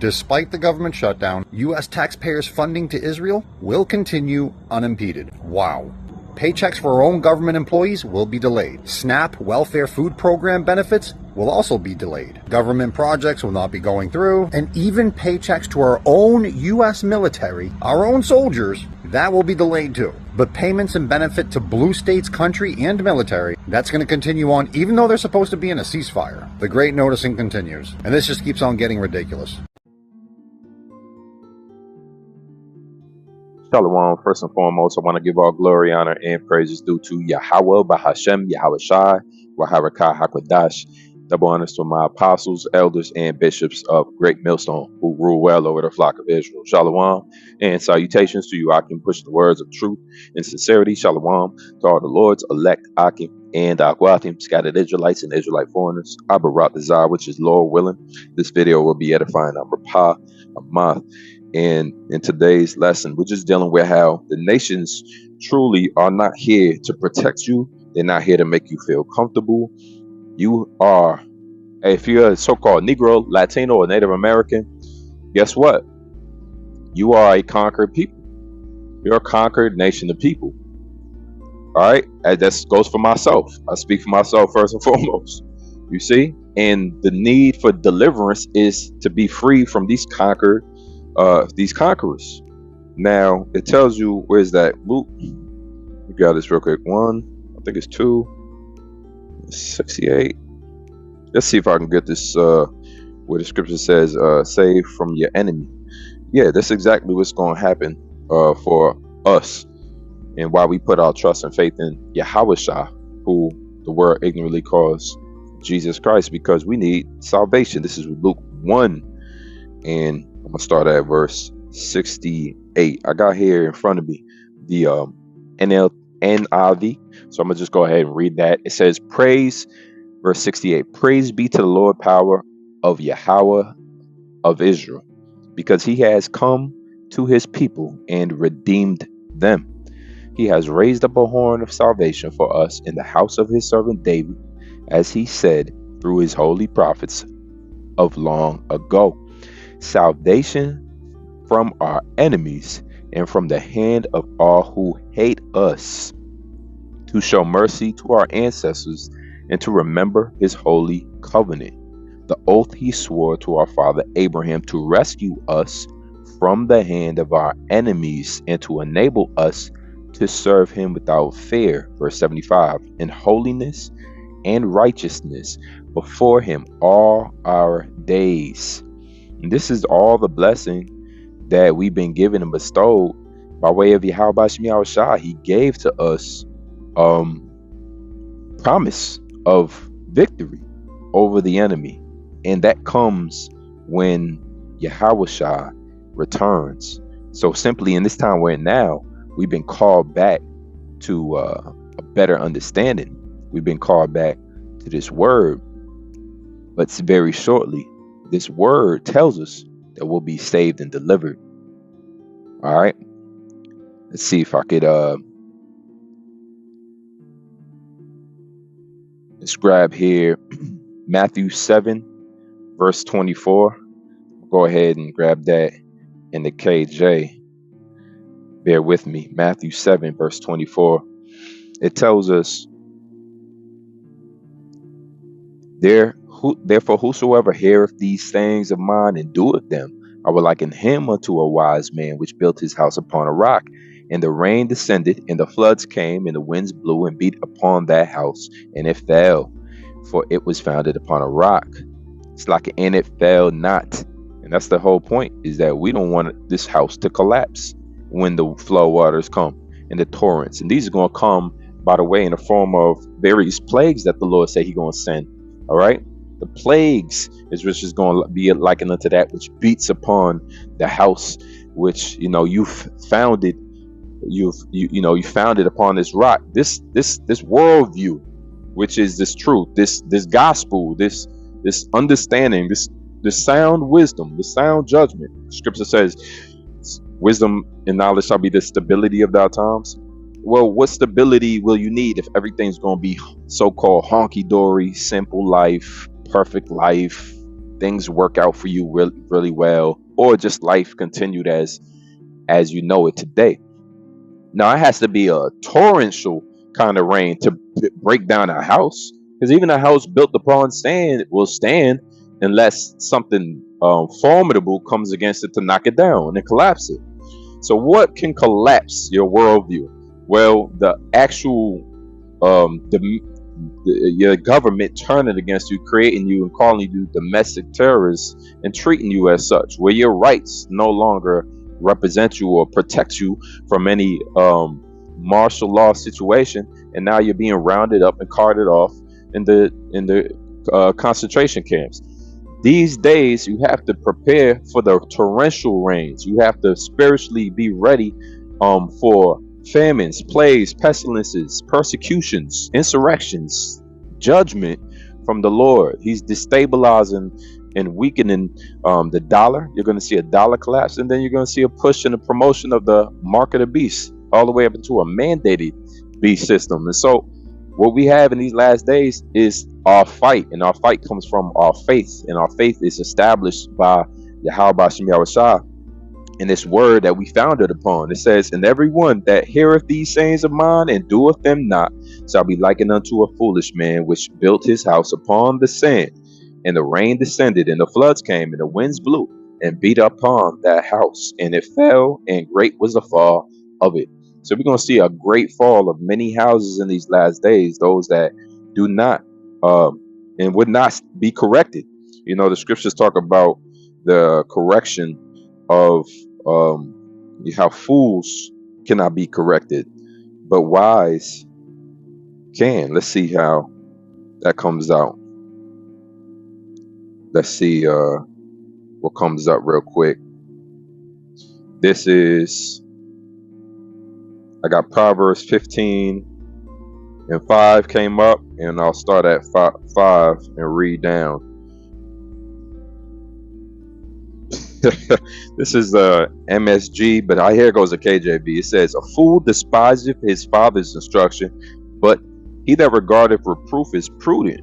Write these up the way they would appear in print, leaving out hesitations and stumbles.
Despite the government shutdown, U.S. taxpayers' funding to Israel will continue unimpeded. Wow. Paychecks for our own government employees will be delayed. SNAP welfare food program benefits will also be delayed. Government projects will not be going through, and even paychecks to our own U.S. military, our own soldiers, that will be delayed too. But payments and benefit to blue states, country, and military, that's going to continue on even though they're supposed to be in a ceasefire. The great noticing continues, and this just keeps on getting ridiculous. Shalom. First and foremost, I want to give all glory, honor, and praises due to Yahweh, Bahashem, Yahweh Shai, Waharakah HaKodash. Double honors to my apostles, elders, and bishops of Great Millstone who rule well over the flock of Israel. Shalom. And salutations to you, Akim. Push the words of truth and sincerity. Shalom to all the Lord's elect, Akim, and Aquatim, scattered Israelites and Israelite foreigners. Abarat Zah, which is Lord willing. This video will be edifying. Amrapah, Amath. And in today's lesson, we're just dealing with how the nations truly are not here to protect you. They're not here to make you feel comfortable. You are, if you're a so-called Negro, Latino, or Native American, guess what? You are a conquered people. You're a conquered nation of people. All right? And that goes for myself. I speak for myself first and foremost. You see? And the need for deliverance is to be free from these conquerors. Now it tells you, where's that? Luke, we got this real quick. I think it's 2:68. Let's see if I can get this where the scripture says save from your enemy. Yeah, that's exactly what's going to happen for us, and why we put our trust and faith in Yahweh Shah, who the world ignorantly calls Jesus Christ, because we need salvation. This is Luke 1, and I'm gonna start at verse 68. I got here in front of me the NIV, so I'm gonna just go ahead and read that. It says, "Praise," verse 68. "Praise be to the Lord, power of Yahweh of Israel, because He has come to His people and redeemed them. He has raised up a horn of salvation for us in the house of His servant David, as He said through His holy prophets of long ago. Salvation from our enemies and from the hand of all who hate us, to show mercy to our ancestors and to remember His holy covenant, the oath He swore to our father Abraham, to rescue us from the hand of our enemies and to enable us to serve Him without fear." Verse 75. "In holiness and righteousness before Him all our days." And this is all the blessing that we've been given and bestowed by way of Yahweh Shah. He gave to us promise of victory over the enemy, and that comes when Yahweh Shah returns. So simply in this time we're in now, we've been called back to a better understanding. We've been called back to this word, but very shortly, this word tells us that we'll be saved and delivered. All right. Let's see if I could let's grab here Matthew 7, verse 24. Go ahead and grab that in the KJ. Bear with me. Matthew 7, verse 24. It tells us, "Therefore, whosoever heareth these sayings of mine and doeth them, I will liken him unto a wise man which built his house upon a rock. And the rain descended, and the floods came, and the winds blew and beat upon that house, and it fell, for it was founded upon a rock." It's like, and it fell not. And that's the whole point, is that we don't want this house to collapse when the flow waters come and the torrents. And these are going to come, by the way, in the form of various plagues that the Lord said He's going to send. All right. The plagues is which is going to be likened unto that which beats upon the house, which, you've founded. You founded upon this rock, this worldview, which is this truth, this gospel, this understanding, this sound wisdom, this sound judgment. Scripture says, "Wisdom and knowledge shall be the stability of thy times." Well, what stability will you need if everything's going to be so-called honky-dory, simple life, perfect life, things work out for you really, really well, or just life continued as you know it today. Now, it has to be a torrential kind of rain to break down a house, because even a house built upon sand will stand unless something formidable comes against it to knock it down and collapse it. So what can collapse your worldview? Well, the actual your government turning against you, creating you and calling you domestic terrorists and treating you as such, where your rights no longer represent you or protect you from any martial law situation, and now you're being rounded up and carted off in the concentration camps. These days, you have to prepare for the torrential rains. You have to spiritually be ready for famines, plagues, pestilences, persecutions, insurrections, judgment from the Lord. He's destabilizing and weakening the dollar. You're going to see a dollar collapse, and then you're going to see a push and a promotion of the mark of the beast all the way up into a mandated beast system. And so what we have in these last days is our fight, and our fight comes from our faith, and our faith is established by Yahweh Bashem Yahushua in this word that we founded upon. It says, and everyone that heareth these sayings of mine and doeth them not shall be likened unto a foolish man which built his house upon the sand, and the rain descended, and the floods came, and the winds blew and beat upon that house, and it fell, and great was the fall of it. So we're going to see a great fall of many houses in these last days, those that do not and would not be corrected. You know, the scriptures talk about the correction of how fools cannot be corrected, but wise can. Let's see how that comes out. Let's see what comes up real quick. This is, I got Proverbs 15 and 5 came up, and I'll start at 5 and read down. This is MSG, but here goes a KJV. It says, a fool despiseth his father's instruction, but he that regardeth reproof is prudent.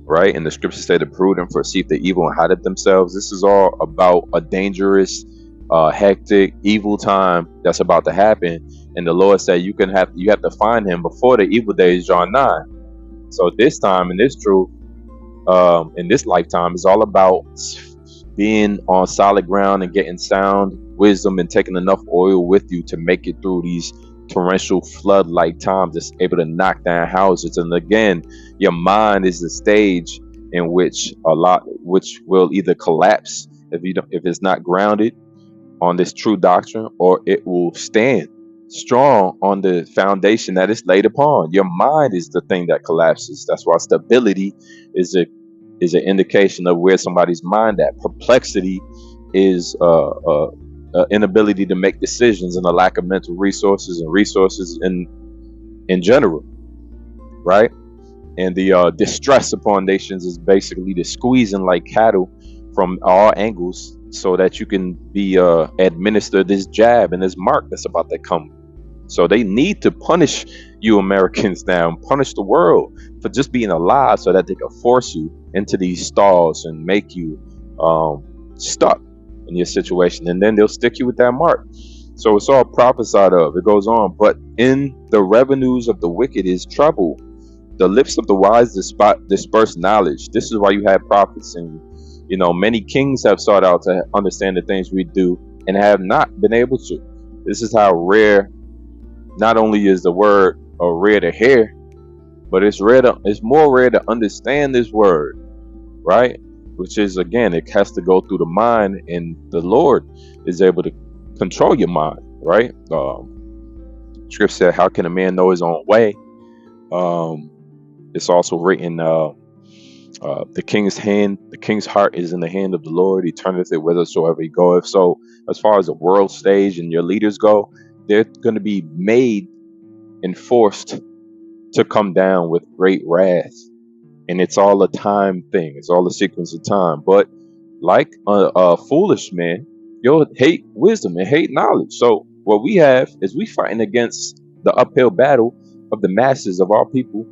Right? And the scriptures say the prudent perceive the evil and hide it themselves. This is all about a dangerous, hectic, evil time that's about to happen. And the Lord said you have to find him before the evil days draw nigh. So this time in this truth, in this lifetime, is all about being on solid ground and getting sound wisdom and taking enough oil with you to make it through these torrential flood-like times that's able to knock down houses. And again, your mind is the stage in which which will either collapse if it's not grounded on this true doctrine, or it will stand strong on the foundation that is laid upon. Your mind is the thing that collapses. That's why stability is an indication of where somebody's mind at. Perplexity is inability to make decisions and a lack of mental resources and resources in general, right? And the distress upon nations is basically the squeezing like cattle from all angles so that you can be administer this jab and this mark that's about to come. So they need to punish you Americans now, punish the world for just being alive, so that they can force you into these stalls and make you stuck in your situation, and then they'll stick you with that mark. So it's all prophesied of. It goes on, but in the revenues of the wicked is trouble. The lips of the wise disperse knowledge. This is why you have prophets, and many kings have sought out to understand the things we do and have not been able to. This is how rare. Not only is the word rare to hear, but it's more rare to understand this word, right? Which is, again, it has to go through the mind, and the Lord is able to control your mind, right? Scripture said, how can a man know his own way? It's also written, the king's heart is in the hand of the Lord. He turneth it whithersoever he goeth. So as far as the world stage and your leaders go, they're going to be made and forced to come down with great wrath. And it's all a time thing. It's all a sequence of time. But like a foolish man, you'll hate wisdom and hate knowledge. So what we have is we fighting against the uphill battle of the masses of our people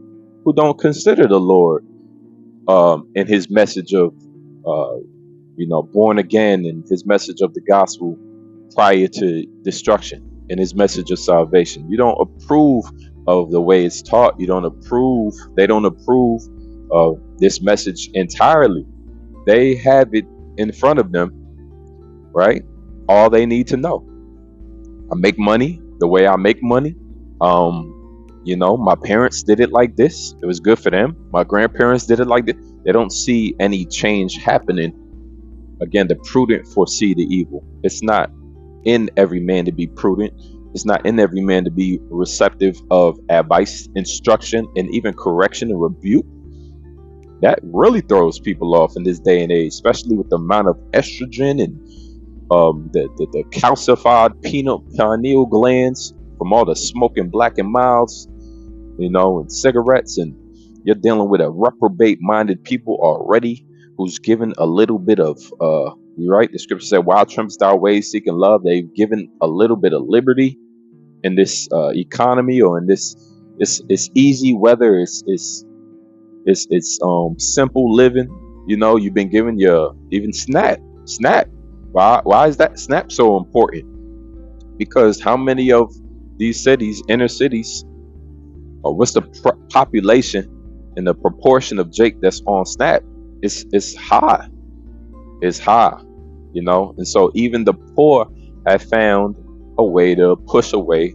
who don't consider the Lord and his message of born again, and his message of the gospel prior to destruction, and his message of salvation. You don't approve of the way it's taught. They don't approve of this message entirely. They have it in front of them, right? All they need to know. I make money the way I make money. My parents did it like this. It was good for them. My grandparents did it like this. They don't see any change happening. Again, the prudent foresee the evil. It's not in every man to be prudent. It's not in every man to be receptive of advice, instruction, and even correction and rebuke. That really throws people off in this day and age, especially with the amount of estrogen and the calcified pineal glands from all the smoking black and milds, and cigarettes, and you're dealing with a reprobate-minded people already who's given a little bit of you're right. The scripture said, "While trimmest our ways, seeking love," they've given a little bit of liberty in this economy, or in this it's easy weather. It's simple living. You've been given your even Snap. Why is that Snap so important? Because how many of these cities, inner cities, or what's the population and the proportion of Jake that's on Snap? It's high. It's high, and so even the poor have found a way to push away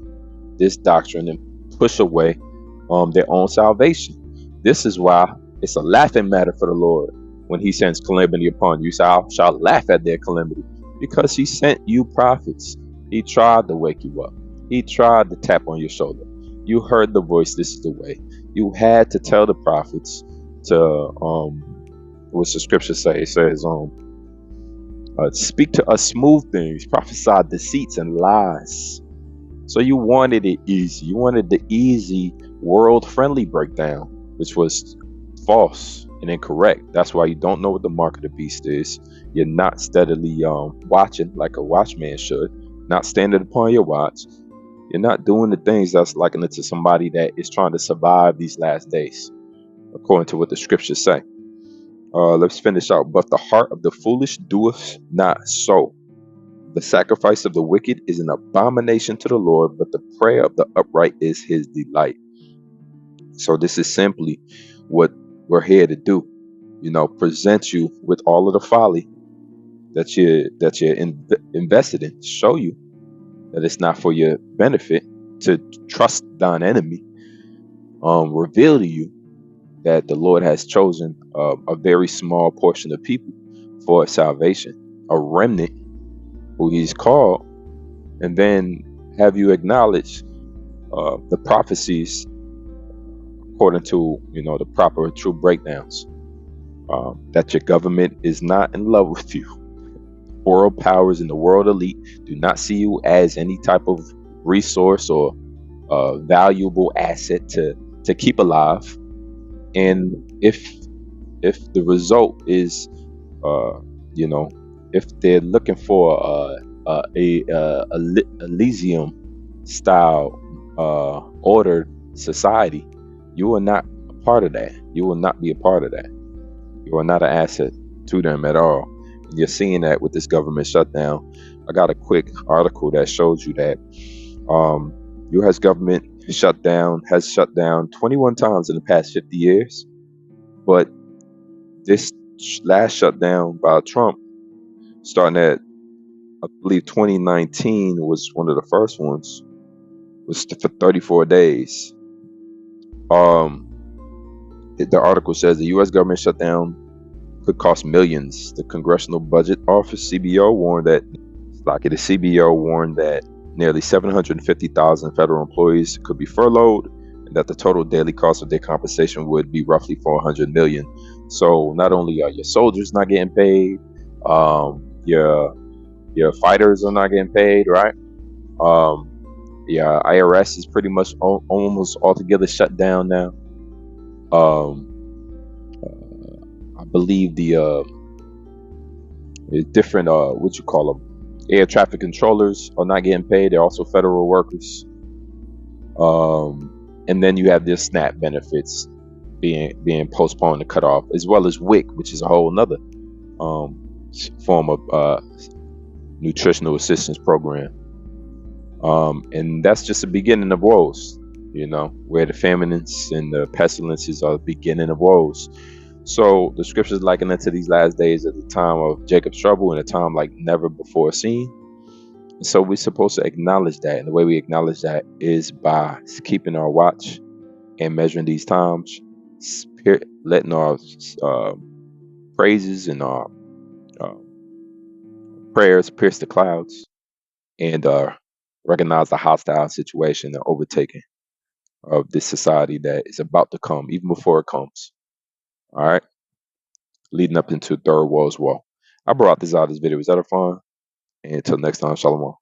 this doctrine and push away their own salvation. This is why it's a laughing matter for the Lord when he sends calamity upon you. So I shall laugh at their calamity, because he sent you prophets. He tried to wake you up. He tried to tap on your shoulder. You heard the voice. This is the way. You had to tell the prophets to what's the scripture say? It says speak to us smooth things, prophesy deceits and lies. So you wanted it easy. You wanted the easy world-friendly breakdown, which was false and incorrect. That's why you don't know what the mark of the beast is. You're not steadily watching like a watchman should, not standing upon your watch. You're not doing the things that's likened to somebody that is trying to survive these last days, according to what the scriptures say. Let's finish out. But the heart of the foolish doeth not so. The sacrifice of the wicked is an abomination to the Lord, but the prayer of the upright is his delight. So this is simply what we're here to do. Present you with all of the folly that you're invested in. Show you that it's not for your benefit to trust thine enemy. Reveal to you that the Lord has chosen a very small portion of people for salvation, a remnant who he's called, and then have you acknowledge the prophecies according to the proper true breakdowns, that your government is not in love with you. World powers and the world elite do not see you as any type of resource or valuable asset to keep alive. And if the result is if they're looking for a Elysium style ordered society, you are not a part of that. You will not be a part of that. You are not an asset to them at all. And you're seeing that with this government shutdown. I got a quick article that shows you that U.S. government has shut down 21 times in the past 50 years. But this last shutdown by Trump, starting at, I believe 2019 was one of the first ones, was for 34 days. The article says the U.S. government shutdown could cost millions. The Congressional Budget Office, CBO, warned that nearly 750,000 federal employees could be furloughed, and that the total daily cost of their compensation would be roughly $400 million. So not only are your soldiers not getting paid, your fighters are not getting paid, right? IRS is pretty much almost altogether shut down now. I believe the different air traffic controllers are not getting paid. They're also federal workers. And then you have their SNAP benefits being postponed and cut off, as well as WIC, which is a whole nother form of nutritional assistance program. And that's just the beginning of woes, where the famines and the pestilences are the beginning of woes. So the scriptures liken it to these last days at the time of Jacob's trouble, and a time like never before seen. And so we're supposed to acknowledge that. And the way we acknowledge that is by keeping our watch and measuring these times, letting our praises and our prayers pierce the clouds, and recognize the hostile situation and overtaking of this society that is about to come, even before it comes. All right, leading up into Third World War. I brought this out of this video. Was that a fun? And until next time, Shalom.